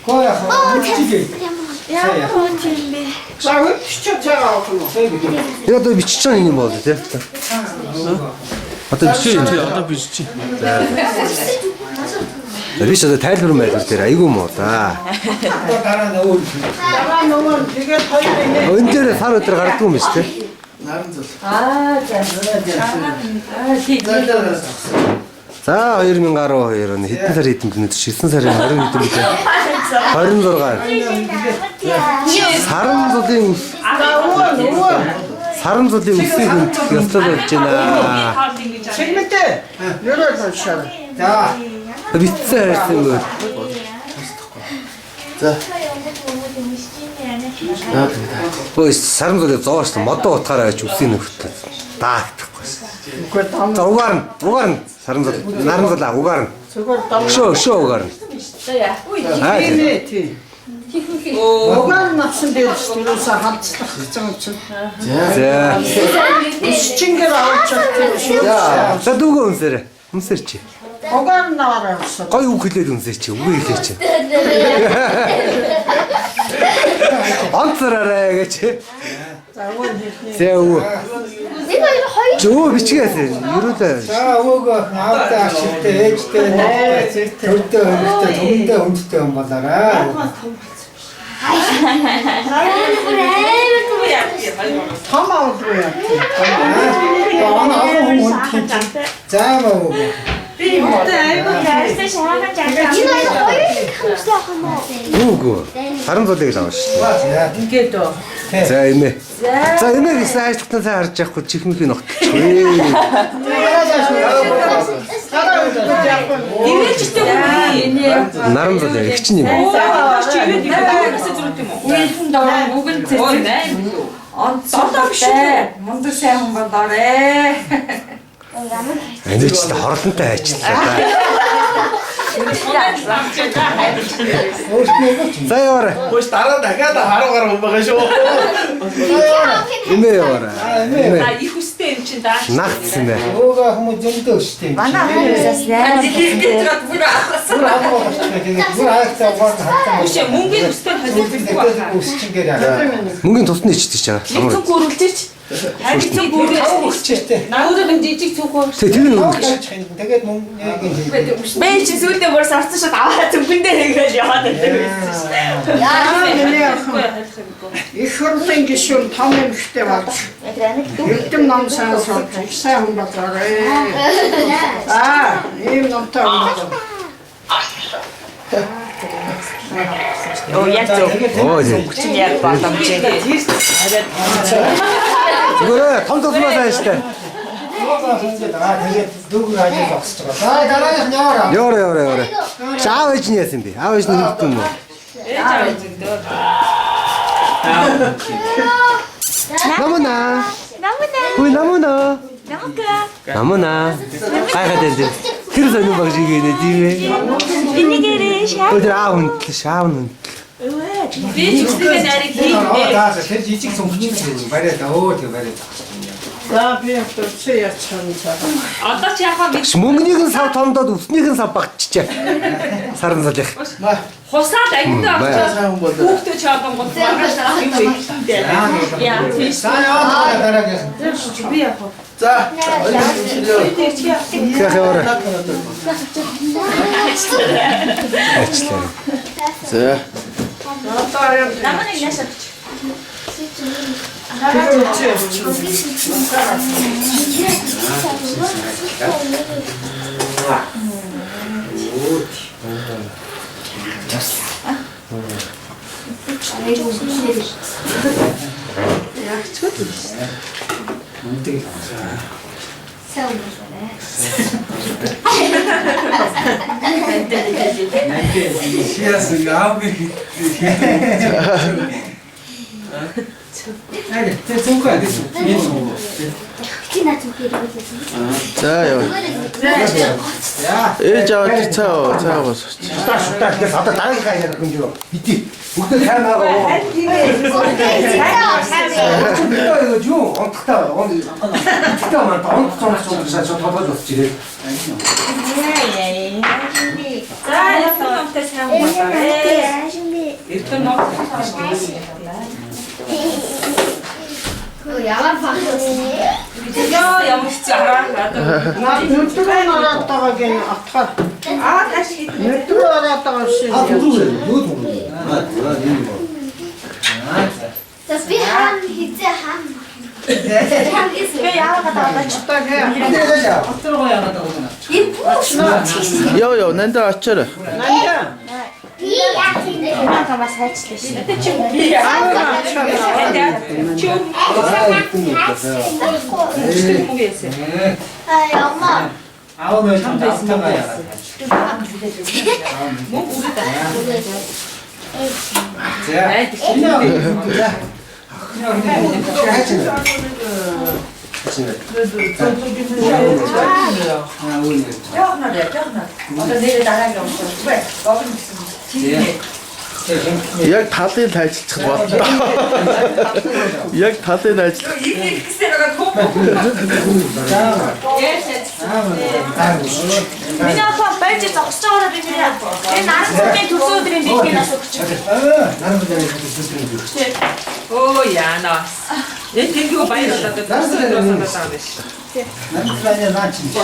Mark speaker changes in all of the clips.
Speaker 1: 거야.
Speaker 2: 이거 또 미치잖니 뭐 어때? 어떤 미치?
Speaker 3: 어떤 비슷지?
Speaker 2: 리셔도 타이틀로 말했더라. 이거 뭐다. 언제를 사러 들어갈 또 미스테? 자, 이러면 가로 이런 히트 살이 있던 분들 시슨 살이 이런 있던 분들 다른 돌아가. 사람 소리 사람 소리 웃으면 였어졌잖아.
Speaker 4: 재밌대. 여러 번 시작.
Speaker 1: 자,
Speaker 2: 비쌀 거.
Speaker 5: 자.
Speaker 2: 뭐 사람 소리 좋아서 못도 어떡하라 죽시는 것도 다. 자, 오가른 사람 소리 나름 소리 오가른. 쇼 오가른. 아,
Speaker 4: 오간 납신데 들어서 합치다 걱정치.
Speaker 2: 자,
Speaker 4: 시친게라 어쩌지.
Speaker 2: 야, 자 누구 온세래? 온세지.
Speaker 4: 오간 나와라.
Speaker 2: 거의 우클레도 온세지. 우리 이랬지. 안쓰라라 그치? 세우. 저 미치겠어. 이러다.
Speaker 1: 자, 오고 나왔다 싶대, 했대, 절대 움직대 안 받아라.
Speaker 4: 다 먹어야
Speaker 1: 자, 먹어.
Speaker 2: 누구? 다른 소리가 나왔어.
Speaker 4: 이게도
Speaker 2: 자, 이메. 자, 이메 사이즈 같은 사람 harж яахгүй чихмэх нь огт. Наран 소리 ихчин юм.
Speaker 6: Мундаг сайн хүн болоорой.
Speaker 2: Энэ ч та хорлонтой ажиллаа. За яваарай.
Speaker 3: Хөөс дараа дахиад харуугаар байгаа шүү.
Speaker 2: Имэ яваарай.
Speaker 6: Их үстэй юм чинь даа.
Speaker 2: Нагцсан бай.
Speaker 1: 오가 한번 좀더 시대.
Speaker 6: Үшээ мөнгөний үстэй холилдсон байна.
Speaker 2: Мөнгөний тусны ичдэг чагаа.
Speaker 6: Цүг гөрүүлж чи. Цүг гөрүүлж. Наагурын жижиг цүг гөрүүлж.
Speaker 2: Тэгээ тэр
Speaker 1: тэгээд мөн
Speaker 6: Бэ чи сүлдээ бүр сарцсан шат аваад цүгэндээ хийгээл яваад байдаг.
Speaker 4: их хурлын гишүүн том эмэгтэй болж эрдэм ном санасууд их сайн хүн болоорой. Ийм номтой хүн.
Speaker 6: Оо яг зөв.
Speaker 2: оо тийм.
Speaker 6: Чин яг боломжтой.
Speaker 2: зүгээр том тусмаа сайн штэ.
Speaker 1: тэгээд 누구 가지고 왔어. 자, 나라에 나와라.
Speaker 2: Яваарай. Аав ээж нь яасан бэ? Аав ээж нь хэлдэг юм уу? 나무나. 우리 나무나. 나무나. 가야 되는데. 그래서 있는 방식이네, 집에.
Speaker 6: Энийгээрээ шаа.
Speaker 2: 어디 아운.
Speaker 6: Би ч үстэй нарыг хийлээ.
Speaker 1: 다 저 지직 좀 붙이지. 말했다. 말했다.
Speaker 4: За би өчөө ячсан.
Speaker 6: Одоо ч яхаа би
Speaker 2: мөнгөнийг нь сав томдоод өснийх нь сав багчжээ. Саран залих.
Speaker 6: хусаад ангидаа авчаа. Хүүхдээ ч одоо гол маргааш юм ихтэй. Яа тийш.
Speaker 1: 자, 나라게.
Speaker 6: Би яах вэ?
Speaker 3: За.
Speaker 2: Кэх яваарай.
Speaker 5: За.
Speaker 6: Намайг яшаа.
Speaker 5: 자, 여. 자, 차 봐서.
Speaker 2: 쉽다. 그래서 아까 나가게 가야 되나 그럼 밑에 목대 잘 나가고. 이거 좀 어떻다. 어떻다만 더 줬지.
Speaker 6: За, яг нь амтай сайн байна. Эрдэнэ ног.
Speaker 7: Ямар фахсан.
Speaker 6: Яа ямар хэцүү хараа.
Speaker 4: Нүдрээ ороод байгаа гэн атгаар.
Speaker 6: Тааш хийх.
Speaker 4: Нүдрээ ороод байгаа шин.
Speaker 7: Das wir haben Hitze haben.
Speaker 6: Би яагаад байгаа ч
Speaker 5: Йоо йоо нандаа очоорой.
Speaker 7: Намаас хайчлаа шүү.
Speaker 6: Тэ чи
Speaker 7: Ай 엄마.
Speaker 1: 아우면 참 나타나야.
Speaker 5: Яг талын ажиллах бодлоо. Яг талын ажиллах.
Speaker 6: Миний апа байж зогсож байгаараа би нэр. Энэ наран бүмийн төрсөн өдрийн бэлгийн нас өгч.
Speaker 1: 나는 그냥 이렇게
Speaker 6: Оо яана. Энэ тэнгүү баярлалаа төрсөн өдрөөс санаа байна шүү.
Speaker 1: 나는 그냥 나 진짜.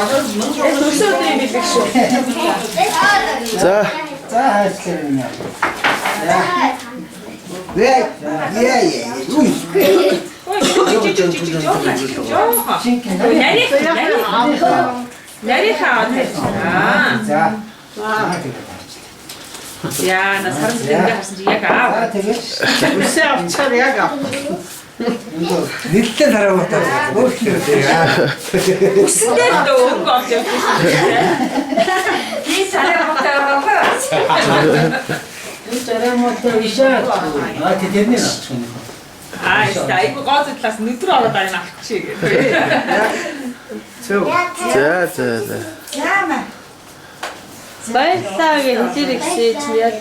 Speaker 6: Төрсөн өдрийн бэлэг шүү.
Speaker 5: За
Speaker 1: 자, 하시겠냐. 왜? 예. 우이.
Speaker 6: Яри хаа.
Speaker 1: 자.
Speaker 6: Яа, на сарам дээр харсан чи яг аа.
Speaker 1: 아, 되게.
Speaker 4: Үсээ авчаар яг ав.
Speaker 1: 닐때 살아봤다고. 뭐 그래야.
Speaker 6: Үсдээ өнгө олж явсан. Би сараа мотор байгаа.
Speaker 1: 아, 되겠네.
Speaker 6: Аа, айгу гооц талаас нүдэр ороод байгаа юм алах чи гэх.
Speaker 5: за.
Speaker 8: Баярлалаа гэж хэлэрэг сэж яа.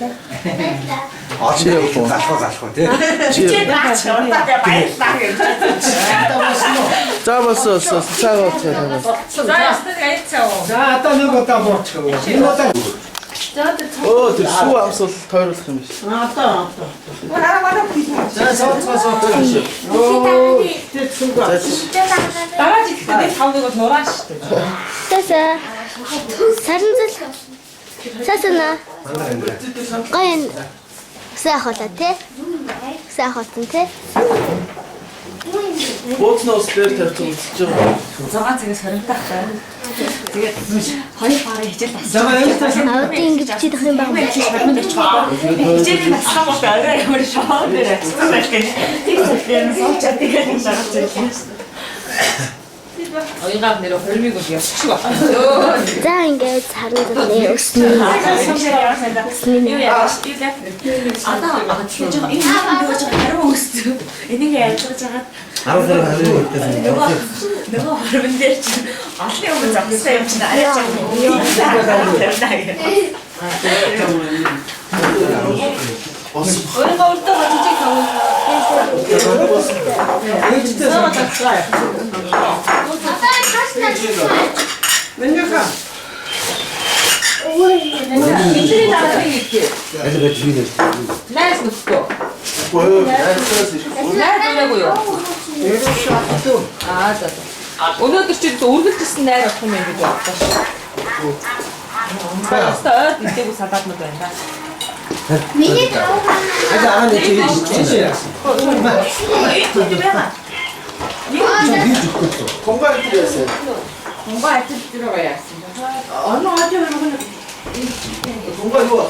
Speaker 2: Очиж залхуу тий.
Speaker 6: Чи наач удаатай баярлаа гэж.
Speaker 5: За болсон цаагаа цаа.
Speaker 6: За ястаа гайцаа.
Speaker 1: 자, 또 누구 또 먹고. 이거 또
Speaker 5: Оо тэр сүү авсвал тойруулах юм биш.
Speaker 4: Одоо.
Speaker 1: 자, 서.
Speaker 6: Дараа жилдээ би 5-ыг нураа штэ.
Speaker 7: Тасаа. Саранзал. Сасана. Гайн. Сахалаа те. Сахалтан те.
Speaker 5: Бууцноос дээр тавьчих үзэж байгаа.
Speaker 6: 6 цагаас хоримтах байна. Тэгээд хоёр параа хичээл бас.
Speaker 1: 잠깐 여기서
Speaker 7: Аудын ингэж чидэх юм баг.
Speaker 6: Хичээл бас хамаагүй арай ямар шоу дээр. Тийм зүйл соочод тэгээд шахаж байсан. Оюугаар нэр хормиг бол явчих байна.
Speaker 7: За ингээд саранзал нэ өснө.
Speaker 6: Юу яа штилээ. Одоо тэгж байгаа энэ юу гэж харин өссөн. Энийг ялгаж байгаа. Нөгөө хормон дээр чи олон юм зогссон юм чинь арай чам. Өөрөө өөртөө жижиг таван.
Speaker 4: Менька.
Speaker 6: Эндний дараа хийх. Найс нөхгүй. Найс байгаагүй юу? Аа за. Өнөөдөр чи үргэлжлсэн найр авах юм гэж бодсон шүү. Баярлалаа. Идэв салаатнууд байна да.
Speaker 7: Миний тав
Speaker 1: 아직 안 하는데 저기 진짜야.
Speaker 6: 이거 해봐.
Speaker 5: 공간이 필요했어요.
Speaker 6: 공부 할 때 들어가야 했습니다. 어느 어디 그러면
Speaker 5: 공간이 좋아.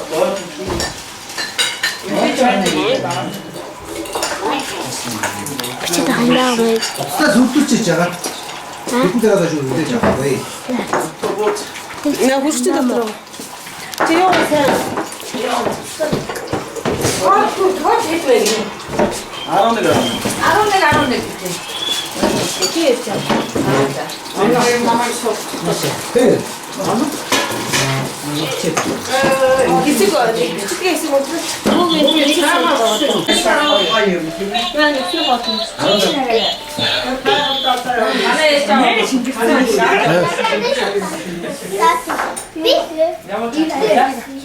Speaker 7: чидэх юм баг.
Speaker 1: 나 속도치 제가. 그때 가서 주는데 잠깐 왜?
Speaker 8: На хүчтэй дотор. Чи юу гэсэн?
Speaker 6: 더 제대로 해. 11 гэдэг.
Speaker 8: Чи яасан?
Speaker 1: 네.
Speaker 8: Хэсэг хэсэг хэсэг болов. Нөгөө энэ чамаа болов. Яа нэг юм болов.
Speaker 6: 안에 있잖아.
Speaker 7: That's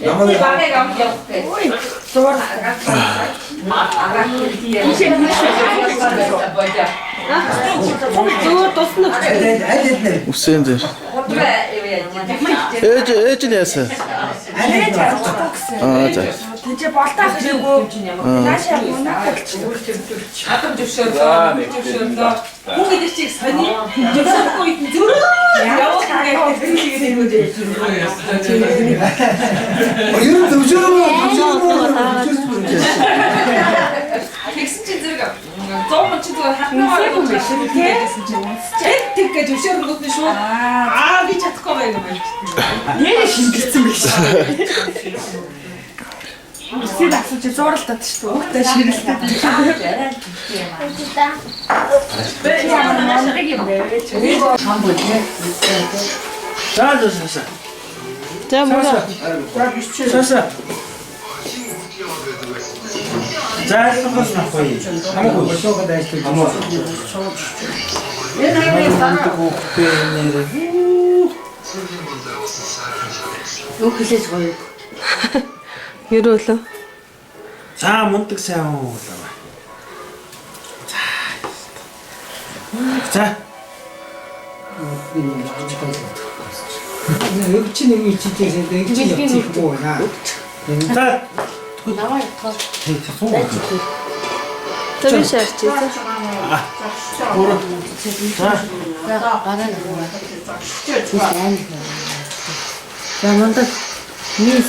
Speaker 6: Намайг багыг авч явах гэж. Ой, зур. Зур тусна.
Speaker 5: Үсэн дээр. Ээж нь яасан? За.
Speaker 8: Тэжээ болтаа хэрэггүй. Наашаа унаад
Speaker 6: Хатам зөвшөөрлөө. Хүн гэдэг чиг сони. Зөвшөөрөхгүй зүрх. Явах гэдэг.
Speaker 1: Ер нь төвшөөрөө
Speaker 6: Тэгсэн чи зэрэг 100 чи зүгээр хатнаа юм биш үү? Тэг гэж зөвшөөрөнгөт нь шүү. Би чадахгүй байх юм байна.
Speaker 8: нэрээ шингэлсэн биш. Үсээд асууж зурлаад шүү. Угтаа ширэлтэй.
Speaker 5: За мура. Саса. За бас нахгүй.
Speaker 1: хамаагүй бошоогоо дайсан хамаагүй.
Speaker 8: Юу хэлээж гоё.
Speaker 9: Ерөөлөө.
Speaker 5: За мундаг сайн уу. За.
Speaker 1: Өвч нэг чичээс нэг чичээ наа.
Speaker 5: За.
Speaker 8: Наваа ятгаа.
Speaker 9: Тэвэн шаарч ээ.
Speaker 8: За мундаг мис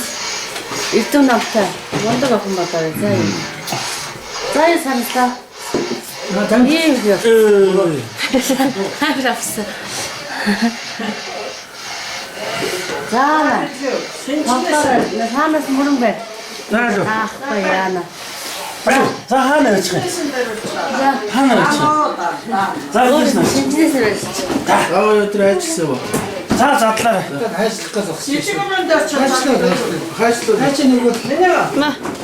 Speaker 8: эрдэнэ намтай мундаг охин бодоо заа. За санаа. Ийм юу. Хаврafsa. Заана. Монтоор хаанаас мөрөн бай. Аахгүй яана.
Speaker 5: За хаана очих вэ? Хаана очих? За ийш нэ.
Speaker 8: Шинжлээс байж.
Speaker 5: Өдөр ажилласан ба. За задлаа.
Speaker 1: Хайшлах гэж байна.
Speaker 4: Жижигмэн дээр ч
Speaker 5: Хайшлаа.
Speaker 1: Хаач нэг үү?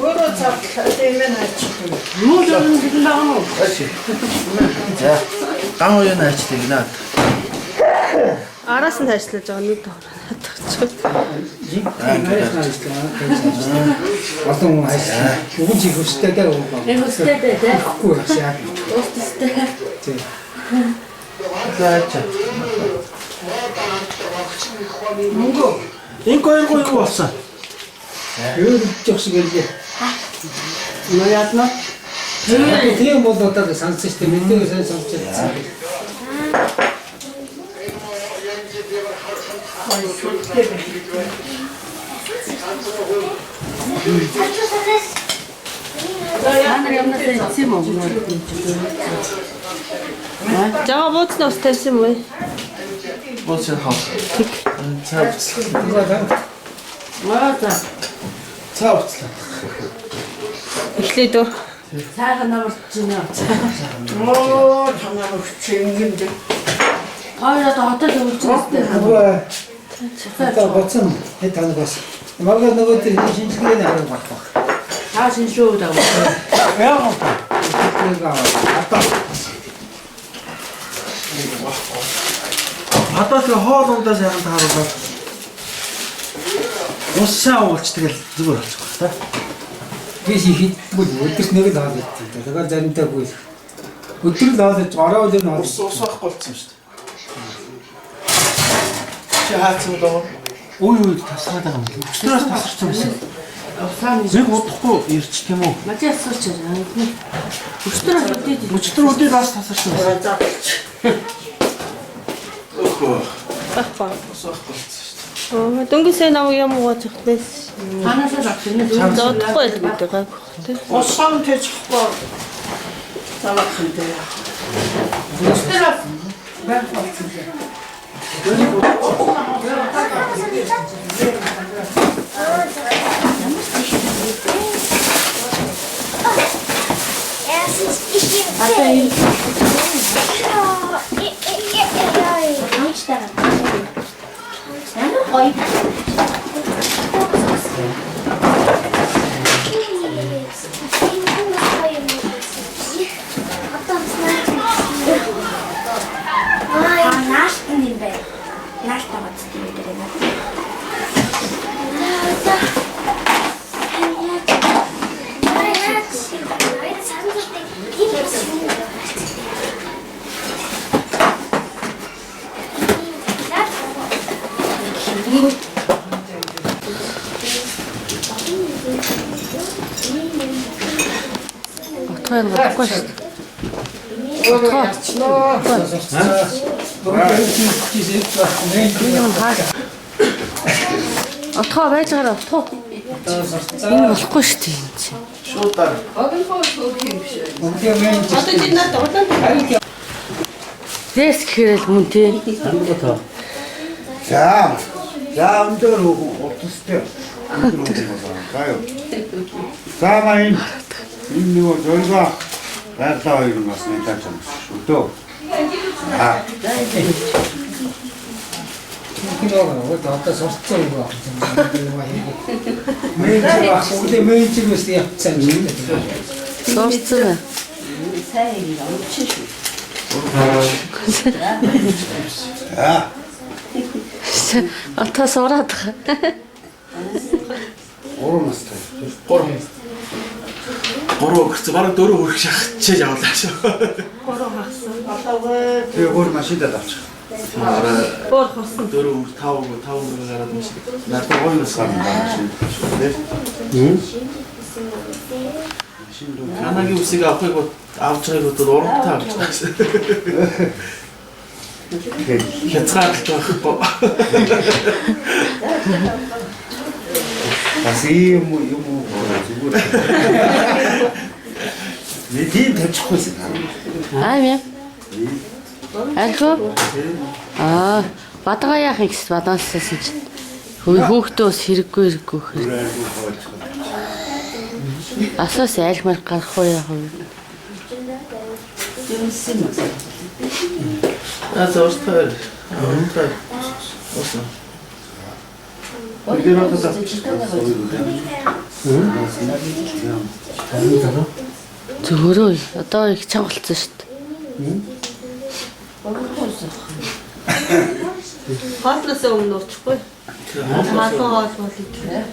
Speaker 4: өөрөө цаглаа тийм аачих.
Speaker 8: Юу л юм бигэн байгаа мó.
Speaker 5: За. Ган уу яна ажиллах гинэ.
Speaker 9: Араас нь ажиллаж байгаа нэг тоо.
Speaker 1: Олон хүн хайшлаа. Уг жиг өстэй дээр уу.
Speaker 8: Өстэй дээ.
Speaker 1: Гэхгүй яа.
Speaker 8: Өстэй.
Speaker 5: За.
Speaker 1: Мөнгө.
Speaker 5: Инкой болсон.
Speaker 1: Өөр жигш гэлээ.
Speaker 8: Яадна.
Speaker 1: Тийм бол одоо сонсож тийм мэдээ сайн сонсож байна.
Speaker 8: Яанаар юмнаас эцэм үү?
Speaker 9: Жаа бууцнаас тавьсан юм уу?
Speaker 5: Бос хаа. За.
Speaker 8: Маа.
Speaker 5: Цаавчлаа.
Speaker 9: Эхлээд үү?
Speaker 8: Цаахан намарч байна.
Speaker 4: Оо танаа өчөнгөнд.
Speaker 8: Хоёроо хотод өвчтэй.
Speaker 1: Одоо боцсон хэд тань бас. Маргаа нөгөө тэр шинжилгээний арга багтах.
Speaker 8: Цаа шинжлүү даа.
Speaker 1: Яа. Одоо
Speaker 5: Хадаас хоол ундаа сайхан тааруулаад. Усаа уулч тэгэл зүгээр болчих واخ та.
Speaker 1: биш их бүл өдөрт нэг л хаалт тийм. Тэгэхээр заримдаа бүл өдөр л хаалт ороо л нэг
Speaker 5: Ус байхгүй болчихсон шүү дээ. Чи хаацсан доо. Ой тасраад байгаа юм. Өчтөрөөс тасарсан байсан.
Speaker 8: Усаа
Speaker 5: Зэг удахгүй ирч тийм үү?
Speaker 8: мажаа асууч аа. Өчтөр өдөөд
Speaker 5: Өчтөр өдөө бас тасарсан байсан.
Speaker 9: Багпаа. Дөнгөсөө намайг юм ууж ихлээс.
Speaker 8: ханаасаа авчихна.
Speaker 9: Зодохгүй л гэдэг гайгүй тий.
Speaker 4: Осан тэжхгүй. Залахын дээр. Өстерөө байх болсон.
Speaker 9: Отгой нь болохгүй шүү дээ. Юм хаа. Отгой байж гараа отгой. Энэ болохгүй шүү дээ юм чи.
Speaker 3: Шуудаар.
Speaker 9: Дэс гэхээр л мөн тий.
Speaker 10: За өндөр утастай. Гайо. За маань энэ нөгөө зөргөө байглаа хоёр нь бас нэг таач юм шүү дээ.
Speaker 1: Вот это сорцоо юу аа. Мэйчээс яцсан юм.
Speaker 9: Сорцоо. Ата сораад.
Speaker 10: Урамстай.
Speaker 3: Бороо гэрч бараг 4 хүрэх шахчихж явуулаа шүү.
Speaker 10: Тэгээ өөр машинад авчих.
Speaker 3: Бор хосон 4 5 гараад машин.
Speaker 10: Надад гоёс гарна машин.
Speaker 3: Анагийн үсийг авахыг авч байгаад урамтай авч байсан. Хязгаартай байхгүй.
Speaker 10: Бас юм зүгээр. Нэдийн тавьчихгүйсэн.
Speaker 9: Яа. Альхо? Бадгаа яах юм гэсэн бадгаалсан чинь. Хөөхтөө бас хэрэггүй. Асаас айлмар гарах уу яах вэ?
Speaker 3: Зоостой.
Speaker 9: Зүгөрөө одоо их чангалцсан шүү дээ.
Speaker 8: Хатлаас өмнө уучихгүй. Хаалгаа хоолбол идэв.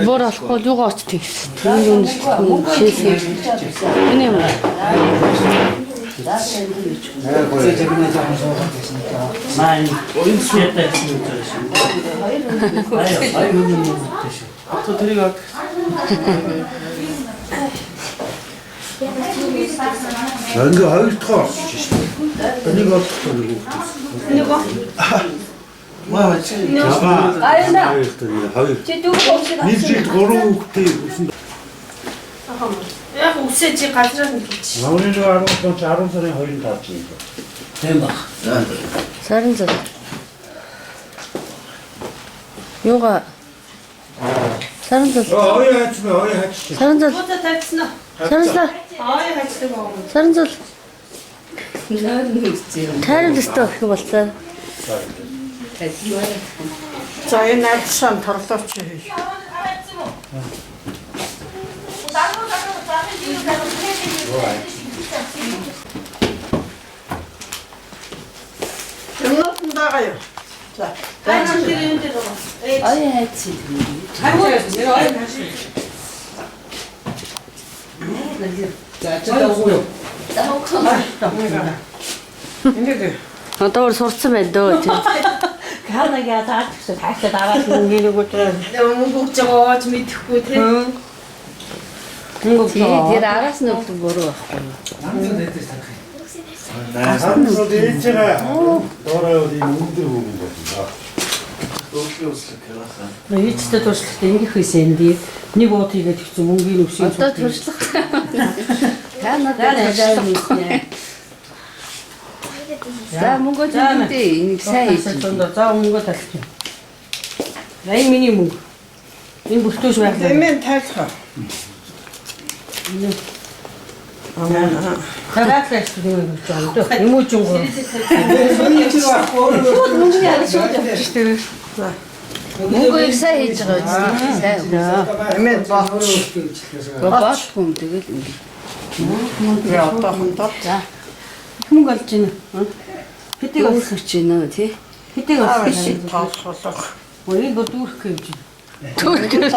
Speaker 9: Бор алахгүй юугаа очтыг гэсэн. Тэр юм шээсээ. Энэ юм.
Speaker 5: Маань энэ сүртэй юм
Speaker 3: Авто тэрийг ав.
Speaker 10: Ингээ хоёр дахь орчих шүү дээ. Энийг олдохгүй нэг үү.
Speaker 3: Маа чи.
Speaker 10: Хоёр.
Speaker 8: Чи дүүг хоолсыг
Speaker 10: Нэг жил 3 хүүхдээ үсэн.
Speaker 8: яг үсээ чи газраа нэгч.
Speaker 10: Наврын 10 сарын 2-нд таарч юм.
Speaker 5: тийм баг.
Speaker 9: Сарын зал. Юугаа Сарын зал.
Speaker 10: Ой хаач.
Speaker 9: Сарын зал.
Speaker 8: Буута тавьсан уу?
Speaker 9: Сарын зал.
Speaker 8: Хайцдаг аа.
Speaker 9: Сарын зал. Тайрал өстөө гэх юм болцоо.
Speaker 4: За энэ найдсан торлооч хий. Юмнууд дагаё. За.
Speaker 8: Хайцсан дээр энэ дээр байгаа.
Speaker 6: Ой хайцсан.
Speaker 8: Хайцсан. Ой хайцсан.
Speaker 9: Одоо сурцсан байна дөө.
Speaker 8: Хаанагаа таачсан таачаад аваад нэг үгээр мөнгө өгч байгаа ч мэдэхгүй тий.
Speaker 9: Тэр араас нь өгдөг буруу байхгүй.
Speaker 10: Хаач ээжээ. Доороо энэ өндөр хүмүүс байна.
Speaker 5: Ээжтэй туршлагатай ингэх байсан дээ. Нэг ууд хийгээд өгсөн мөнгөний өвсөй.
Speaker 9: Одоо туршлага. Та надад ажиллана. За мөнгө төлөвтэй энийг сайн хийж.
Speaker 5: За мөнгө талчих. Энэ миний мөнгө. Энэ бүртөөш байх.
Speaker 4: Эмэн тайлхаа.
Speaker 5: Хараатлаач тийм юм байна. Юм уу ч юм уу.
Speaker 9: Мөнгө их сайн хийж байгаа үстэй. Сайн.
Speaker 4: Эмэн баач.
Speaker 9: Баахгүй юм тэгэл ингэ.
Speaker 4: Мөнгө одоохондоо.
Speaker 9: За.
Speaker 5: Мөнгө олж байна. Хэдийг олж
Speaker 9: Өөрөж байна тий.
Speaker 5: хэдийг олж байна.
Speaker 4: Тоолох.
Speaker 5: Мөрийг дүүрэх гэж байна.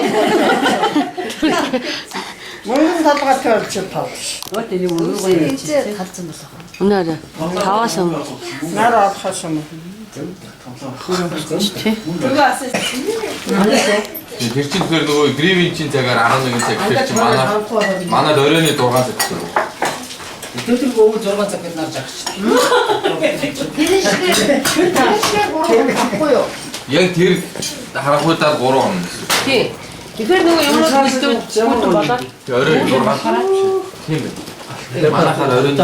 Speaker 4: Мөнгө талгаа тавьж тоолох.
Speaker 5: Вот энэ мөнгө
Speaker 9: Ээжээ талцсан болох. Өнөөрэ 5-аас өмнө.
Speaker 4: Нараа авахаас юм.
Speaker 8: Зүгээс.
Speaker 11: Тэр чинь тэр нөгөө гривийн чин цагаар 11 цаг тэр чинь манай оройны 6 цаг гэсэн.
Speaker 1: Тэр өвөө 6 цаг гэж нарж байгаа
Speaker 8: Тэгэхгүй юу?
Speaker 11: Яг тэр харахуудаа 3 хоног.
Speaker 8: Тий. Тэгэхээр нөгөө юмнууд бэлдүүд бүтэн болоо.
Speaker 11: Орой 6 цаг. Тийм ээ. Манайхаар оройн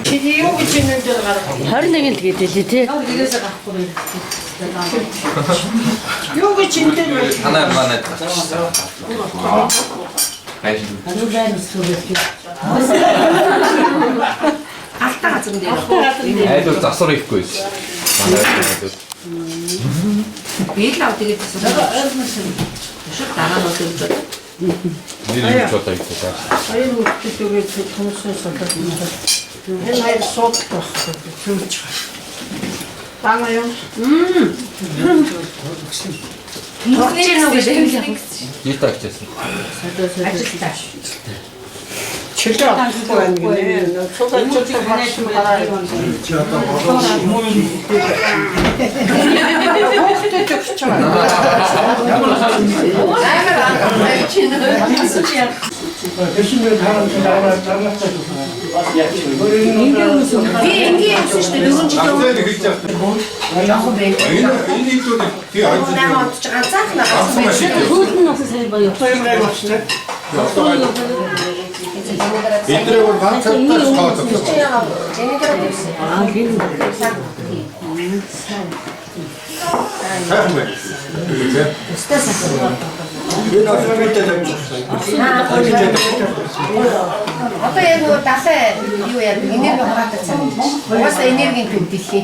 Speaker 4: Чи юу гэж энэ дээр гарах?
Speaker 9: 21-нд тэгээд лээ тий.
Speaker 4: Юу гэж энэ дээр
Speaker 11: танаа манайд хайш.
Speaker 8: Алтаа газар дээр.
Speaker 11: Айдол засвар ихгүй. Манай
Speaker 8: Би л авдаг гэсэн. Шууд дараа нь өгдөг.
Speaker 11: нэр ч одоо ихтэй.
Speaker 4: Аян үттэйгээ хүмүүсээс сатаад байна. Энэ хайр сууд байхгүй. Зүгч. Тана юу?
Speaker 11: Ятагч гэсэн.
Speaker 8: Ажилтаа.
Speaker 4: Чилээ авахгүй байна гинэ. Цогцолтой хашин гараа. Чи одоо Хөөтэй төгсч байгаа. Тэшинээр хараад дараалал
Speaker 8: Би ингээ юмсан шүү дээ 4 жил. Яг бэ.
Speaker 10: Энэ зүйл тий
Speaker 8: Намайг ч ганцаархнаа болсон байх.
Speaker 9: Хөлн нас сайн баяа.
Speaker 10: эдрэг ганцаар тооцоо.
Speaker 8: Одоо яг нөгөө далай юу яа энерги хураадаг цаг. Угаасаа энергийн төв дэлхий.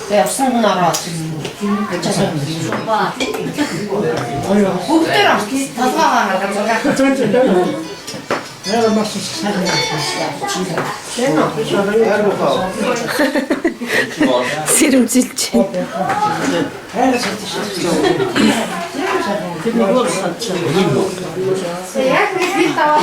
Speaker 8: Тэгээ явсан нь ороод. Бүгдээр авчих толгоогоо гаргаж.
Speaker 4: яа маш сайн байна.
Speaker 9: Сэрэмжилж.
Speaker 8: Яг би таа.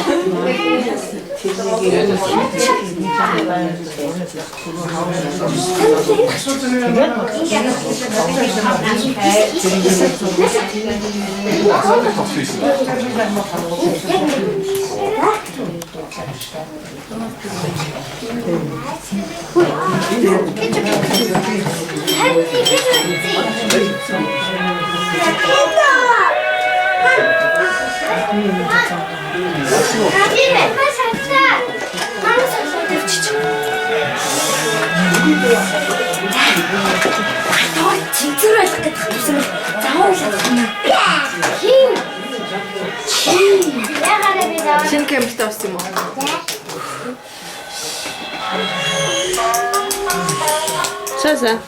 Speaker 8: Шинэ кемптэй авсан юм уу?
Speaker 9: Саса.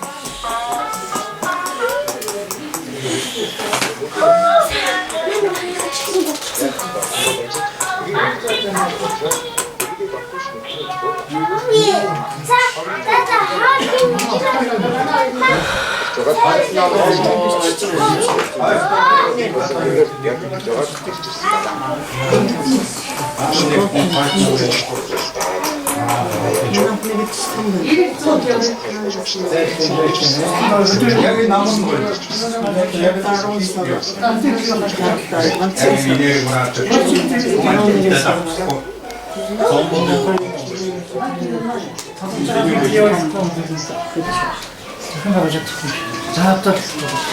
Speaker 10: Яг намын гоо. Яг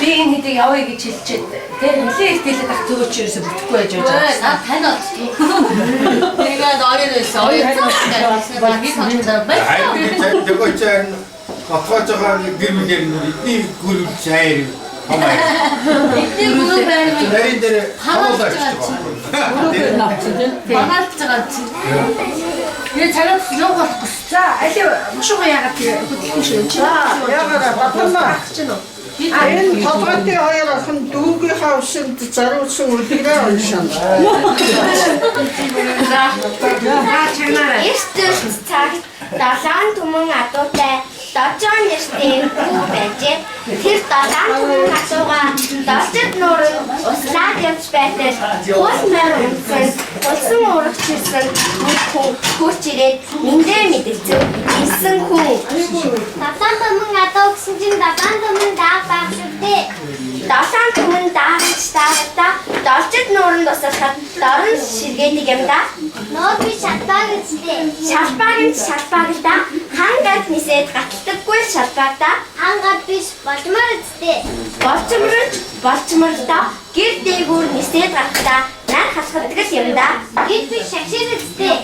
Speaker 8: Би энэ хэдийг явъя гэж хэлчихэд тэр нэлээд ихтэлээд ах зөөч ерөөсө бүтэхгүй байж байгаа. Наад тань бол. Тэгээд оройн байсан. Оройн би сонирхолтой байна.
Speaker 10: Тэгвэл хотгож байгаа гэр бүлээр эдний гүр сайр хамаа.
Speaker 8: Эдний гүр байр нь
Speaker 10: Нарийн дээр хамаалж байгаа.
Speaker 8: Баналж байгаа чинь. Тэгээ цагаад юу болохгүй. За алив мушууга яагаад тэгээ хөдөлгөн шүү.
Speaker 4: Яагаад батнаа чинь уу? Энэ толгойтой хоёр ахын дүүгийнхаа өсөнд заруулсан үлгэрээ уншаа.
Speaker 7: Эрт цаг далайн түмэн адуутай дожоо нэртэй хүү байжээ. Тэр далайн түмэн адууга дожид нуурын услаад явж байтал хус мөр унсан улсан урагч ирсэн хүн хурч ирээд мэндээ мэдэрчв. Ирсэн хүн
Speaker 12: Далайн түмэн адуу гэсэн чинь далайн түмэн дааг байх шүү дээ.
Speaker 7: далайн түмэн даагч даагтаа должид нуурын тусалхад дорн ширгээдэг юм да.
Speaker 12: Ноод би шалбаа гэжтэй.
Speaker 7: Шалбаагта хангад нисээд гатдаггүй шалбаагта
Speaker 12: Хангад биш болмоор үстэй.
Speaker 7: болчморта гэр дээгүүр нисээд гарахта нар хасгадаг юм да.
Speaker 12: Гэт би шагшир үстэй.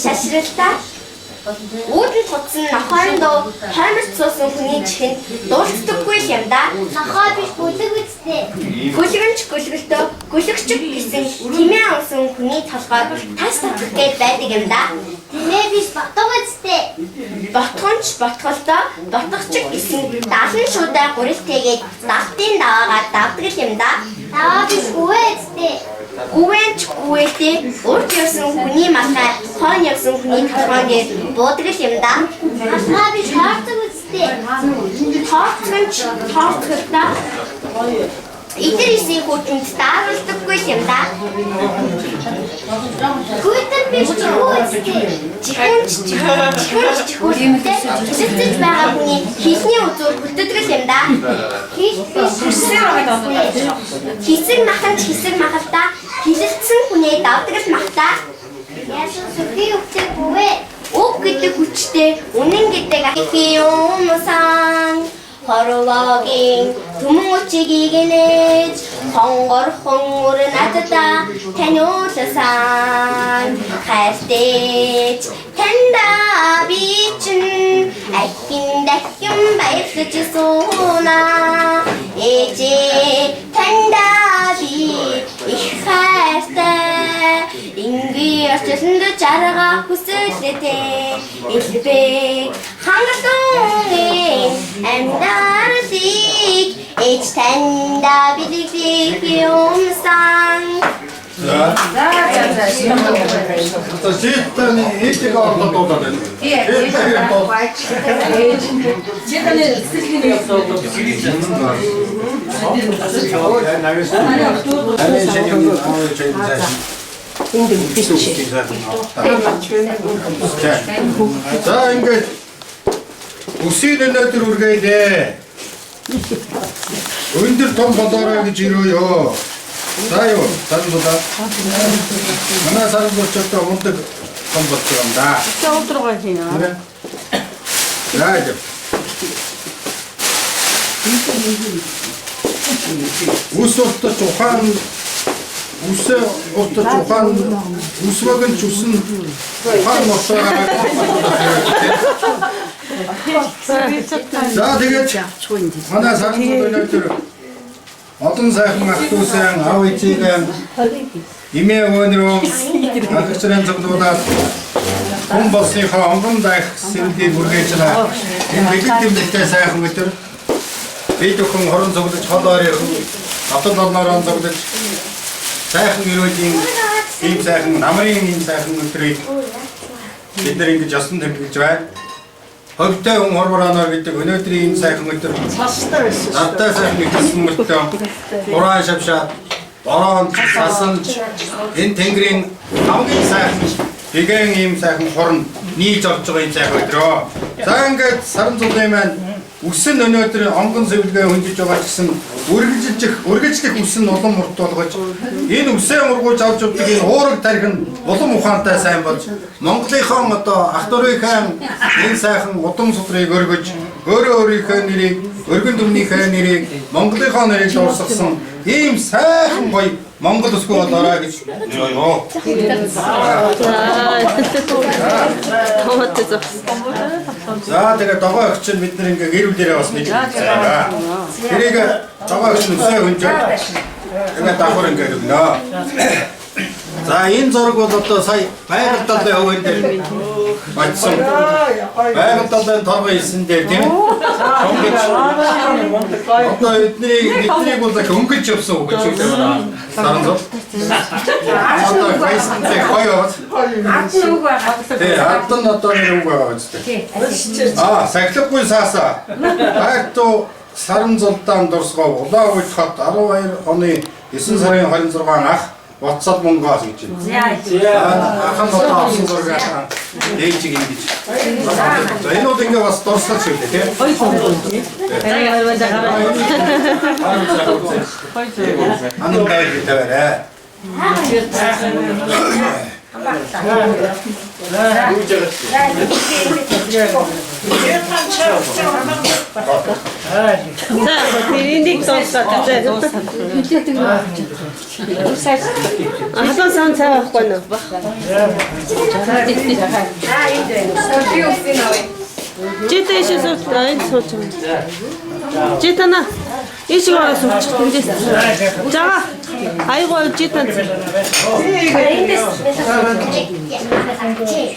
Speaker 7: Шашралта үүдэн тутсан нохоондоо хойморч суусан хүний чихэнд дуулддаггүй юм да.
Speaker 12: Нохоо биш бүлэг үстэй.
Speaker 7: Гүлгэнч гүлгэлтөө гүлгчг гэсэн тэмээ унсан хүний толгой тас татах гээд байдаг юм да.
Speaker 12: Тэмээ биш ботгоо үстэй.
Speaker 7: Ботгонч ботголтоо ботгочг гэсэн 70 шуудаа гурилтэйгээд давтын даваагаар давдаг юм да.
Speaker 12: Таваа биш гүвээ үстэй.
Speaker 7: Гүвэнч гүвэтэй урд явсан хүний малгай хон явсан хүний толгойд буудаг юм да.
Speaker 12: Хасгаа биш хаарцаг үстэй.
Speaker 7: Тоорцголтоо идэр исийн хүчинд дааруулдаггүй юм да.
Speaker 12: Гүйтэн биш чихүү үстэй.
Speaker 7: Чихүүнтэй хэсэгдэж байгаа хүний хийсний үзүүр хүлддэг юм да. Хэсэг махалтаа хилэлцсэн хүнээ давдаг махтаа.
Speaker 12: Яасан сүрхий үстэй гүвээ.
Speaker 7: Уг гэдэг хүчтэй үнэн гэдэг ахиумсан хорвогийн түмэн учиг игэнэж хонгорхон надада таниулсан хайртэж танда би чинь ахин дахин баярлаж сууна ээжээ танда би их хайртай инги очсонд чарга хүсэлтэй элбэг хангалтын амдарлыг ээж танда билэг юмсан
Speaker 10: Одоо жийтаны ээжийг ордод дуулаад байна. За ингээд үсийн өнөөдөр үргэлээ. Өндөр том болоорой гэж ирөөё. За юу, сарнуудаа. Манай сарнуудаа мундаг том болчих юм да.
Speaker 4: За өдрөгөө хийнэ.
Speaker 10: За яа. Ус уртч ухаан үсээ уртч ухаан үсвэгэн ч үсэн ухаан мосоо. За тэгээд манай сарнууд өнөөдөр олон сайхан ах дүүсэн аав ээжийн эмээ өвөнрөө агчрын зөвлөлөд хүн болсныхоо онгон дах сэрдийг бүргээж байгаа. Энэ бэлтгэл сайхан өдөр бид бүхэн хорон зөвлөж холоорын дотор орноор зөвлөж сайхан өрөөлийн ийм сайхан намрын ийм сайхан өдрийг бид нар ингэж ясан тэмдэглэж байна. Хөвтэй хүн хорвороноор гэдэг өнөөдрийн энэ сайхан өдөр
Speaker 4: Цастай байсан.
Speaker 10: надтай сайхан ихсэн мөртөө ураа шавшаа борон сасан энэ тэнгэрийн хамгийн сайхан гэгэн ийм сайхан хорн нийж орж байгаа энэ сайхан өдрөө. За ингээд саран зулын маань үсэн өнөөдөр онгон сэвлгээ хөндөж байгаа гэсэн үргэлжлэх үсэн улам мурт болгож энэ үсээ мургуулж авч явдаг энэ уураг тарих нь улам ухаантай сайн болж Монголынхон одоо ах дүүрийнхэн энэ сайхан удам судрыг өргөж өөрийнхөө нэрийг өргөн түмнийхээ нэрийг Монголынхон нэрийг дуусгасан ийм сайхан гоё Монгол өсгөө болоорой гэж ёо. За тэгээ догоо өгч нь бид нар ингээ гэр бүлээрээ бас нэг байгаа. Тэрийг догоо өгч нь өсөө хөнжөө. Тэгээ давхар ингээ өгнө. За энэ зураг бол одоо сая байгаль талын хөвөн дээр батсан. Байгаль талын торгоо хийсэн дээр тийм ээ. Одоо эднийг бол хөнгөж явсан үг гэж байна. Саран зов. Одоо фэйсбүүкээр гоё.
Speaker 6: Ардны үг байгаа.
Speaker 10: Тий, ардны одоо нэг үг байгаа үстэй. Сахилахгүй саасаа. Хайртуу саран зулдаан дурсгоо улаан уйд хот 12 оны 9 сарын 26 ах WhatsApp мөнгөөс гэж байна. Ахын одоо авсан зураг ээжиг ингэж. За энэ бол ингээ бас дурслаж шүү дээ тийм. Анан байр таваарай.
Speaker 9: Энийг дуусгаад хатан сан цай авахгүй нөө. Жита ишээ сууч энэ сууч. Житана ишээ ороо сууч. Жаа. Айгоо житан.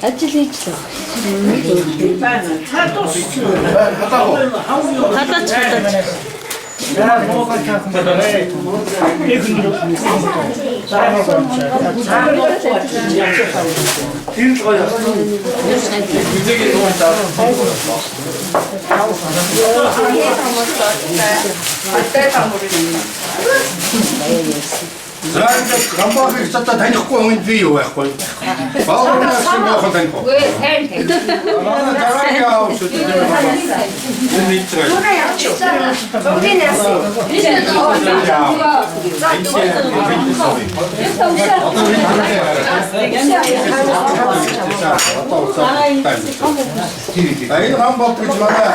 Speaker 9: Ажил хийчихлээ. Хатаач.
Speaker 10: За ингээд гамбахыг цаатаа танихгүй хүн би юу байхгүй. Бааврнаас шиг байх танихгүй.
Speaker 6: Үгүй сайн.
Speaker 10: Манай дараагийн аав шүү дээ. Энэ итрээ. Энэ гамбах гэж манай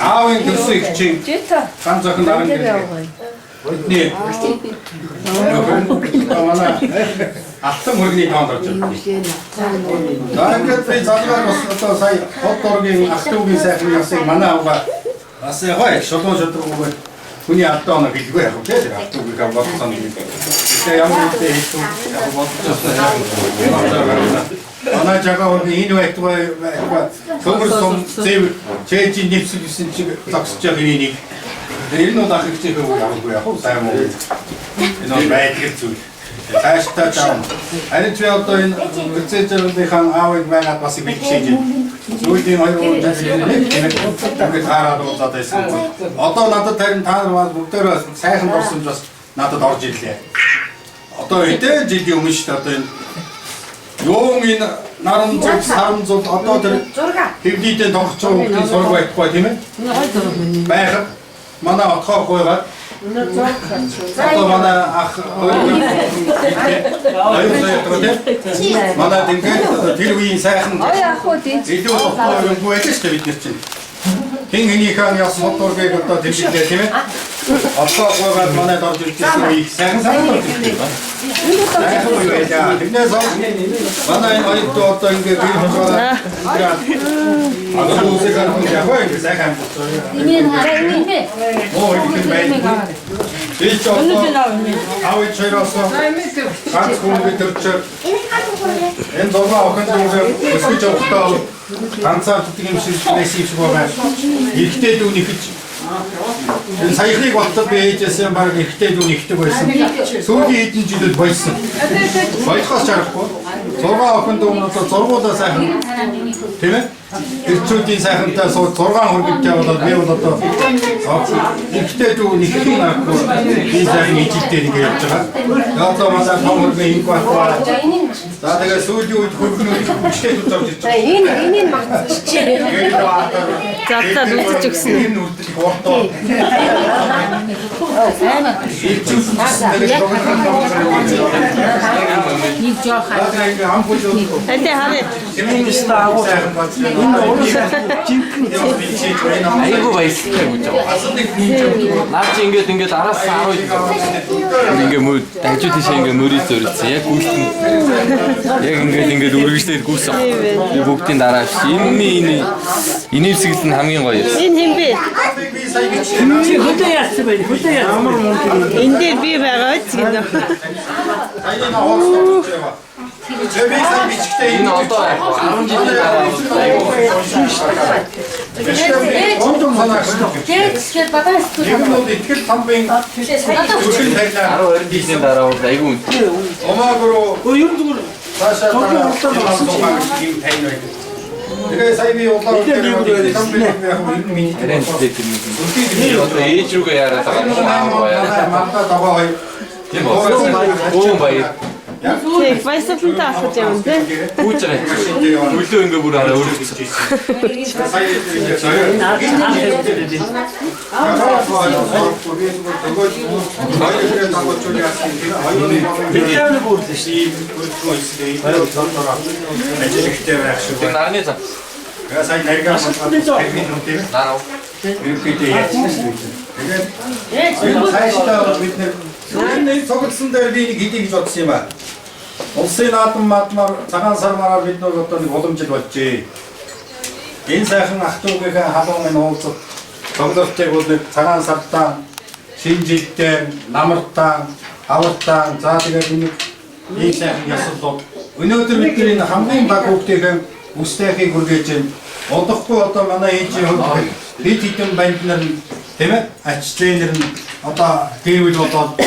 Speaker 10: аавын төсөө их чинь ганц захын даран гэдэг. Бидний манай алтан мөрний тоонд орж байна. За ингээд би залгаар бас одоо сая хот доргийн ахтуугийн сайхны ясыг манай авга бас яа шулуун шудраггүй хүний алдаа оноо хэлгүй яах вэ тийм ахтуугийн гамбасан нэг. Тэгээ ямар үедээ хийсэн яг бодлоо. Манай жагаа энэ байтугай төмөрсөн зэв чэжи нэвсэлсэн чиг таксч яхины энэ нь дахиж байгаа юм яг уу сайн муу. Энэ байдаг зүйл. Цаашдаа жаа. Харин ч одоо энэ үцээжрийн аавыг байгаад бас бэлчээж байна. Зүйлийн хоёр тэгээд хараад удаад байсан. Одоо надад тарин та нар бүгдөө сайхан дурсан бас надад орж ирлээ. Одоо хэдэн жилийн өмнө шүү дээ одоо энэ Юун энэ наран зүг саран зүг одоо тэр хэвлийдээ тоглож байгаа хүмүүсийн сураг байхгүй тийм ээ? Байхад манай отхоо гойгаад одоо манай ах манай дэнгээ тэр үеийн сайхан илүү отхоо байдаг шүү дээ бид нар чинь. Хин хинийхэн яс моторыг одоо тэмдэглээ тийм ээ? Отхоо гойгаад манай дорж ирсэн үеийг сайхан болж байна. Тэгнээс манай ойд одоо ингээд бий болоод одоо үсэг харах яваа ингэ сайхан болчихсон.
Speaker 8: Энийг хараа энэ.
Speaker 10: Оо энэ байна. Би ч одоо авч чирээсоо ганц хүн битэрч энэ дөрвөн охин дүүгээ өсгөж явахдаа ганцаар тутаг юм шиг нэсийш байгаа. Ихтэй дүүний хич энэ саяхныг болтод би ээжээсээ баг ихтэй дүүний ихтэй байсан. Сүүлийн хэдэн жилд болсон. Баяхаас чарахгүй. 6 охин дүү нь одоо зургуулаа сайхан тийм ээ? Ирчүүдийн сайхантай 6 хөргөлтэй болоод би бол одоо ихтэй дүүний ихтэй нарахгүй энэ сайхан ижилтэй нэг явж байгаа. Одоо манай том хөргөө ингэ байна. За тэгээ сүүлийн үед хөргөнүүд хүчтэй тулж ирж байгаа.
Speaker 8: Энэ магтчихээ.
Speaker 9: Задлаад үзэж өгсөн.
Speaker 10: Энэ үлдэх хурдаа.
Speaker 8: Нэг жоох
Speaker 9: Энд хараа.
Speaker 5: Энэ стаагуу энэ
Speaker 11: Айгу баярлалаа гэж байна. Наа чи ингээд араас 10 ингээд мөр дажуу тийшээ ингээд мөрийг зөрүүлсэн. Яг гүйцэн. Яг ингээд үргэлжлээд гүйсэн. Би бүгдийн дараа энэ инэвсгэл нь хамгийн гоё юм.
Speaker 9: Энэ хэм бэ?
Speaker 5: чи хөдөө яасан байх. Хөдөө ямар мөн
Speaker 9: Энд дээр би байгаа ч гэнэ.
Speaker 11: Энэ одоо 10 жилийн дараа
Speaker 8: тэгээд бадаас
Speaker 10: Нэгнүүд итгэл тамбын зүрхэн тайлаа
Speaker 11: 10 жилийн дараа бол айгүй үнэтэй.
Speaker 10: Омаагруу
Speaker 5: ер нь зүгээр
Speaker 10: цаашаа юм тайна байдаг. Тэгээ сая би улаан дээр тамбын яг юм миний
Speaker 11: Тэрэнтэй тийм юм. Одоо ээж рүүгээ яриад байгаа юм аа.
Speaker 10: манда даваа
Speaker 11: Тийм үү. Оо баяр.
Speaker 9: Тэг баясгалантай алхаж явна тий.
Speaker 11: Гүйж байгаа юм. Өглөө ингээ бүр арай өргөцсөн. Тэр нарны зам.
Speaker 10: Сайн наргаа нарав. Тэгээд цаашдаа бид нэр цогцсон дээр би нэг хэдий гэж бодсон юм аа. Улсын наадам маадмаар цагаан сармаар бид нэг одоо нэг уламжил болжээ. Энэ сайхан ах トゥ угийнхаа халуун уулзалт тоглолтыг бол цагаан сартаа шинжилтээр намартаа авартаа за тэгээд нэг ийм сайхан ясалууд өнөөдөр бид энэ хамгийн бага хүүхдийн үстэхийг хүргэж байна. Одохгүй одоо манай ээжийн хувьд бид хэдэн банд нар тийм ээ ач зээнэр нь одоо гэвэл болоод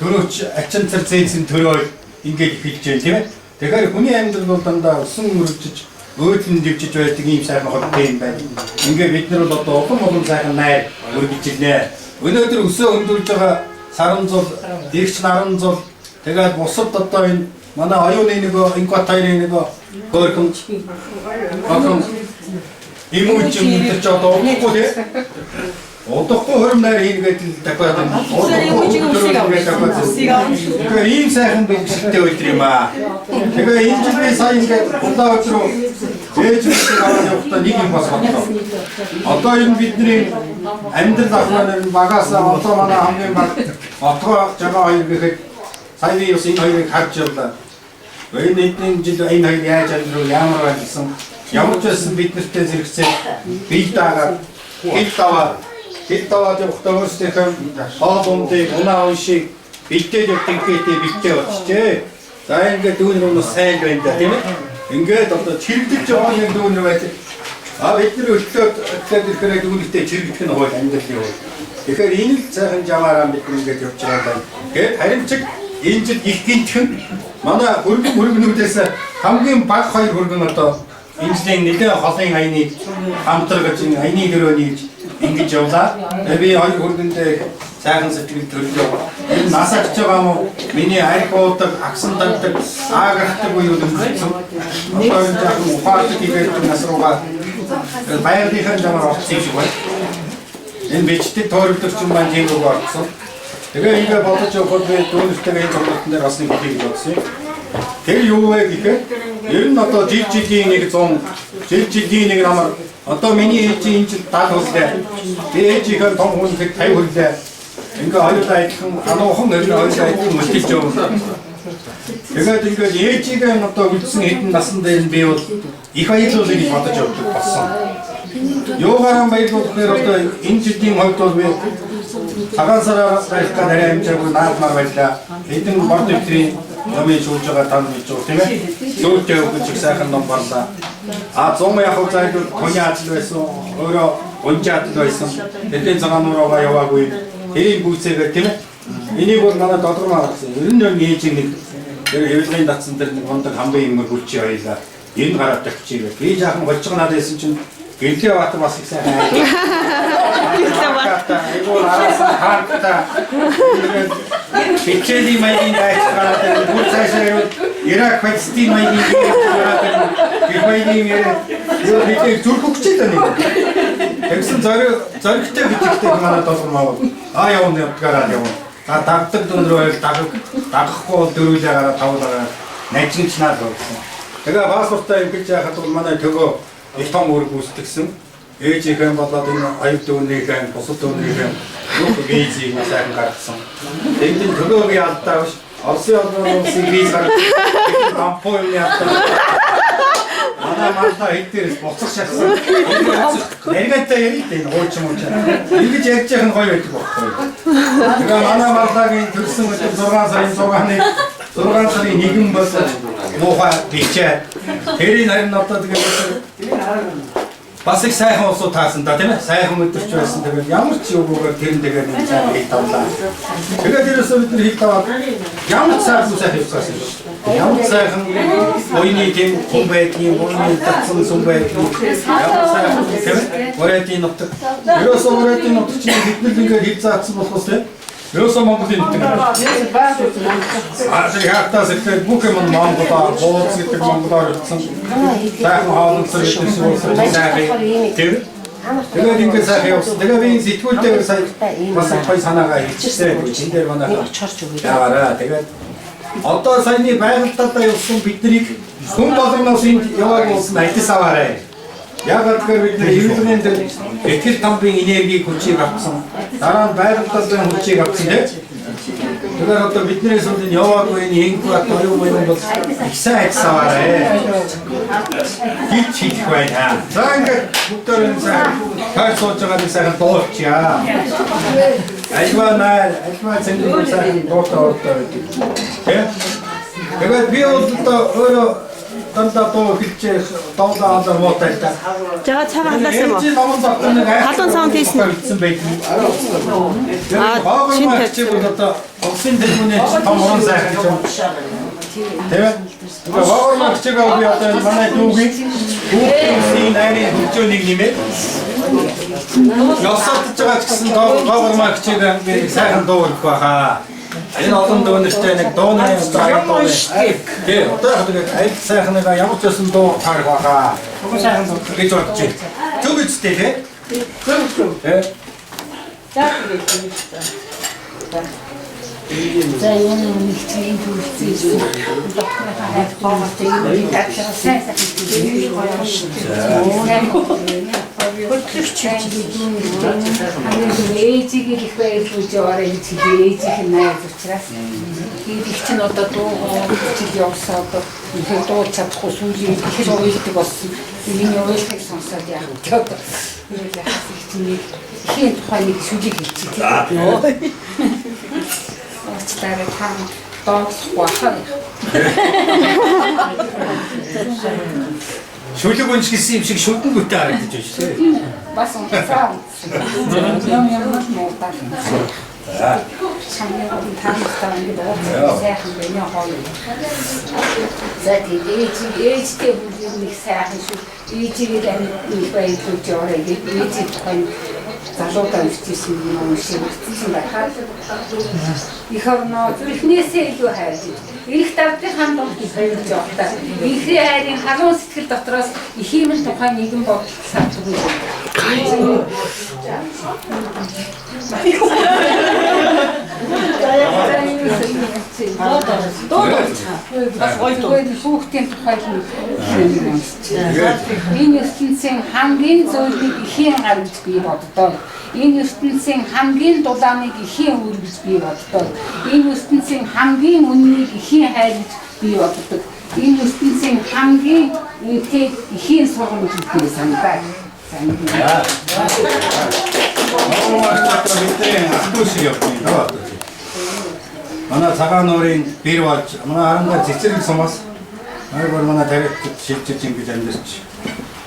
Speaker 10: төрөөч ачин цар зээсэн төрөө ингээд хэлж байна тийм ээ. Тэгэхээр хүний амьдрал бол дандаа өсөн мөрөжж өөдлөн дэвжиж байдаг ийм сайхан холбоо юм байна. Ингээд бид нар бол одоо олон сайхан найр өргөж ирнэ. Өнөөдөр өсөө хөндлөж байгаа саран зул, дэгч наран зул тэгээд бусад одоо энэ манай оюуны нэг инкватайрын нэг хөөрхөн имууч юм дээр одоо удахгүй тий. Удахгүй хөрм найр хийгээд дахиад тэгэхээр ийм сайхан бэлгэлтэй өдөр юм аа. Тэгэхээр энэ жил би сайн ингээд удаа өдрөө ээжтэй аваад явахдаа нэг юм бас бодлоо. Одоо энэ бидний амьдрал ахлаар багасаа одоо манай хамгийн баг отгоо жагаа хоёр гэхэд сайн би бас энэ хоёрыг харж явлаа. Энэ жил энэ хоёр яаж амьдрал ямар байсан ямар ч байсан бид нартэй зэрэгцээ бие даагаад хэл таваад явахдаа өөрсдийнхөө хоол ундыг унаа уншиг бэлдээд явдагтэй бэлдээ болчихжээ. За ингээд дүүнэр нь сайн байна да тийм ээ. Ингээд одоо чирэгдэж байгаа нэг дүүнэр байдаг. Бид нар өглөөд ирэхээр дүүнэртэй чирэгдэх нь хууль амьдралын хууль. Тэгэхээр энэ л сайхан жамаараа бид ингээд явж байгаа байна. Тэгээд харин ч энэ жил их гинтхэн манай хөргөнүүдээс хамгийн бага хоёр хөргөн одоо энэ жилийн нэлээд холын айныг хамтрагч айны дөрөөний ингэж явлаа. Би хоёр хөргөндөө сайхан сэтгэл төрөлөө. Энэ насагч байгаа мó миний арх уудаг, агсан дагдаг, аагахдаг уу юм гэсэн. Одоо энэ жоохон ухаалт хийгээд нас руугаа баярынхаа замаар орсон шиг байна. Энэ бичдэг тойрогдогч юм маань тийм үг орсон. Тэгээ ингээ бодож явахад би дүүнэртэйгээ энэ тоглолтын дээр бас нэг хэлийг бодсон. Тэр юу вэ гэхээр ер нь одоо жилийн нэг 100 жилийн нэг намар одоо миний ээжийн энэ жил 70 хүлээ. Би ээжийнхээ том хүнсийг 50 хүлээ. Ингээ хоёулаа адилхан ануухан хоёулаа адилхан мөлтөж явна. Тэгээд ингээ ээжигээ одоо үлдсэн хэдэн насны дээр би бол их баярлуулыг бодож явдаг болсон. Юугаараа баярлуулахаар одоо энэ жилийн хувьд бол би цагаан сараар байлгаа нарийн амжаагүй наадмаар байлаа. Эдэн борд өвтрийн номын шүүлж байгаа тань гэж үү тийм ээ. Зөөлтэй өгч сайхан ном барлаа. 100 яг зайд хүний ажил байсан. Өөрөө унжи ажил байсан. Тэдний цагаануураа яваагүй. Тэрийг гүйцээгээ тийм ээ. Энийг бол манай тодорхой авсан. Ер нь ээжийг нэг тэр хэвлэлийн татсан дээр нэг хондог хамгийн юмэр хүрчээ хоёлаа. Энэ гараад тавьчихъя. Би жаахан болчих надад байсан чинь гэлээ бат бас их сайхан. Айгуу арасан хаалтаа. Бичээний майдын дайцгаа бүр цаашаа Ирак Палестин майдын гэрээний юу бид зүрхөвчтэй тань. Тэгсэн зоригтой бичигтэй манай толгомоо. Явна явдгаараа явна. Дагдаг дүнрөө дагахгүй бол дөрүүлээ гараа тавлаа. Найчинч наад болсон. Тэгээ паспортаа ингэж яхад бол манай төгөө их том үүрэг үүсдэгсэн. Ээжийнхэн болоод энэ аяг дүүнийхэн, бусад дүүнийхэн бүх визийг сайхан гаргасан. Тэгвэл төгөөгийн алдаа биш. Орсын улсын виз гаргасан. Кампоны алдаа. Манай хэдээрс боцох шахсан. Нэргэтэй ярилээ хооч юм уу. Ингэж ярьж яах нь гоё байдаг байхгүй. Тэгээ манай маллагийн төрсөн 6 сарын 6 сарын 1 болоод муухай бичээ. Тэрийн харин одоо тэгээ бас их сайхан усуу таасан да тийм ээ. Сайхан өдөрч байсан. Тэгээд ямар ч юугаар тэрнтэйгээр нэг сайхан хэл тавлаа. Тэгээд тэрөөсөө бид нар хэл таваад ямар сайхан хийсэн. Ямар сайхан ойны тийм хүн байдгийн, ойны татсан сүм байдгийн. Ямар сайхан тийм ээ. Оройдын нутаг. Тэрөөсөө оройдын нутаг чинь бид нэг ингээд хэл заасан болохоос тийм Ерөөсөө Монголын нэг. Тэр хатаас ихтэй бүх юм Монголоор бууц гэдэг Монголоор утсан. Сайхан хаалцсан гэдэг суулсан сайхан. Тэгээд ингээд сайхан явсан. Тэгээд би сэтгүүлдээ сая бас гоё санаагаа хийчихсэн. Энд дээр манай яваараа. Тэгээд одоо саяны байгальтаа явсан биднийг хүн болгоноос энд яваад болсон ажил аваарай. Яг тэгэхээр бид нэр дээр ихтгэл тамбын энерги хүчийг авсан. Дараа нь байгальтаа хүчийг авсан тийм. Тэгэхээр одоо биднээс үл яваагүй энэ хинг бат юу юм бол их сайн аваарай. Хич хийх байна. За ингээд бүгдээр сайн хайр сууж байгаа сайхан дуурчаа. Альва зэндээ сайн дууртаа тийм. Тэгээд би одоо өөрөө дандаа дуу хэлчихээ дуулаа муутай та.
Speaker 9: Жага цага халаасан мó. Халуун саунд хийсэн.
Speaker 10: Шинэ чиг одоо осын дэлгүүний том уран сайхан юм. Тэгээд ваагмаг чиг би одоо манай дүүгийн хүүхдийн нарийн хөгжөөнийг нэмээд явсаад байгаа ч гэсэн ваагмаг чиг би сайхан дуу хэлэх байхаа. Энэ олон дуунертэй нэг дууны стайл шүү. Тэгээ одоо тэгээд аль сайхныгаа ямар ч байсан дуу харах байхаа. Уг сайхан дуу гэж бодож байна. Төв үстэй тий.
Speaker 4: За энэ нэг тийм зүйлс доктор хаад бомтой нэг тачаа сайсан гэдэг гоё шүү. Ээжийг их байлгуулж орой гэж ээжийнх нь найз учраас их чинь одоо дуу хэл явсаа одоо дуу чадахгүй сүүлийн их ойлдог болсон. Миний ойлголтыг сонсоод яах вэ? Одоо их чинь ихийн тухайн нэг сүлийг хэлчихээ. Очтараа тань доотлох байхаа.
Speaker 10: Шүлэг өнч гэсэн юм шиг шүдэнгүүтэй харагдаж байна шүү.
Speaker 4: Бас унтсан. Юм муутай. Самяг таамагтай ингээд сайхан байна хоол. За тэгээд ээжтэй бүлэг сайхан шүү. Ээжигээ амиг байлгуулж орой гэдэг ээжид тухайн залуудаа өвчсөн юм шиг утсан байхад их орно зүрхнээсээ илүү хайр. Ирэх давтын хандлагыг барьж явахдаа ихний хайрын халуун сэтгэл дотроос их юм тухайн нэгэн бодол савдгүй. Бас гоё хүүхдийн тухай юм. Энэ ертөнцийн хамгийн зөвлөгийг ихийн гарч би боддоо. Энэ ертөнцийн хамгийн дулааныг ихийн үргэлж би боддоо. Энэ ертөнцийн хамгийн үннийг ихийн хайр гэж би боддог. Энэ ертөнцийн хамгийн үнэтэй ихийн сургамж гэж би санагдав.
Speaker 10: Манай цагаан нуурын бэр болж манай харамга цэцэрэг сумаас айгуур манай тариад шилжиж ингэж амьдэрч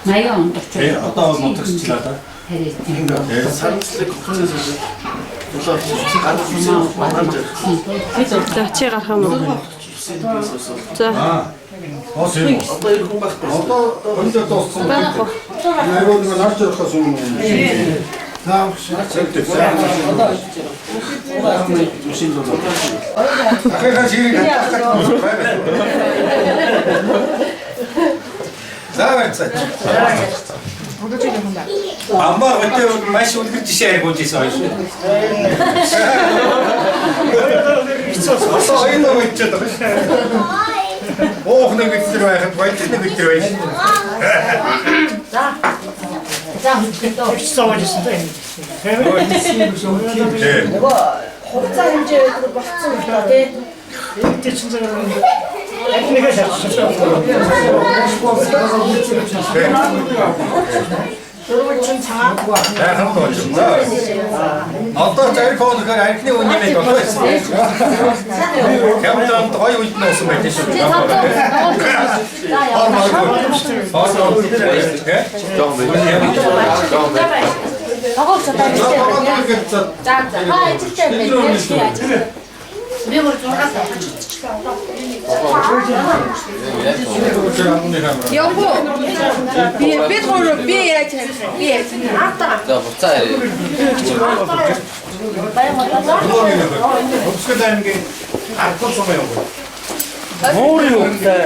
Speaker 4: 80 онд очив.
Speaker 10: Одоо мутагчлаа да.
Speaker 4: Харин
Speaker 3: сармцлыг хохроноос
Speaker 9: За чи гарах юм уу? За.
Speaker 10: Одоо ирэх хүн байхгүй. Одоо өндөө дууссан. Айгуур нэг нарч явахаас өмнө. Амбар өтөө маш үлгэр жишээ аргуулж ирсэн шүү. Одоо энэ нэг ч одоо. Оох нэг витер байхад баялаг нэг витер байж.
Speaker 5: За хэвч саважсэн дээ.
Speaker 4: нөгөө хугацаа хэмжээ болцсон л да тий.
Speaker 5: Энэ чинь зэрэг нэг шатсан.
Speaker 4: Дөрвөн цагаан.
Speaker 10: Яахан болж байна. Одоо телефон дээр архины үнэмээ болсон. Камеранд гоё үед нуусан байдаг шүү.
Speaker 6: Би яаж хэлэх вэ? Би яаж.
Speaker 11: За буцаа.
Speaker 10: Өсгөл аймгийн аргал сум юм.
Speaker 5: Муурын үгтэй.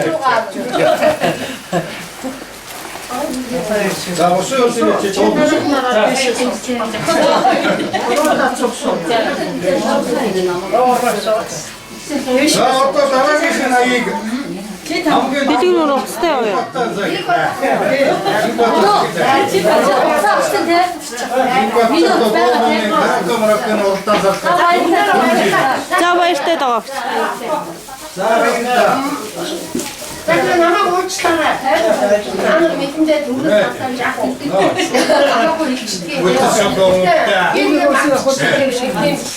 Speaker 10: За усын улсын чи чууд. За одоо дараагийн аяыг
Speaker 9: Бэлгүүр уцтай яваа. За баяртай даа.
Speaker 10: За баярлалаа.
Speaker 4: Тэгэхээр намайг уучлаарай. Намайг мэдэндээ дүнгийн хатан жаах үлдээ.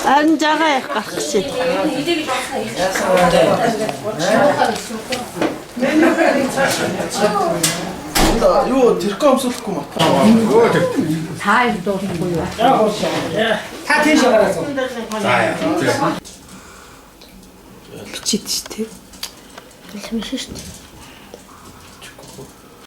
Speaker 9: Арын жагаа их гарах гэж.
Speaker 5: Юу тэрхүү өмсөхгүй мат.
Speaker 4: Та их дуухгүй юу?
Speaker 1: Та тийш гараасаа.
Speaker 10: За яа.
Speaker 9: Бичиж штэ.
Speaker 7: Хэлмэш шүү дээ.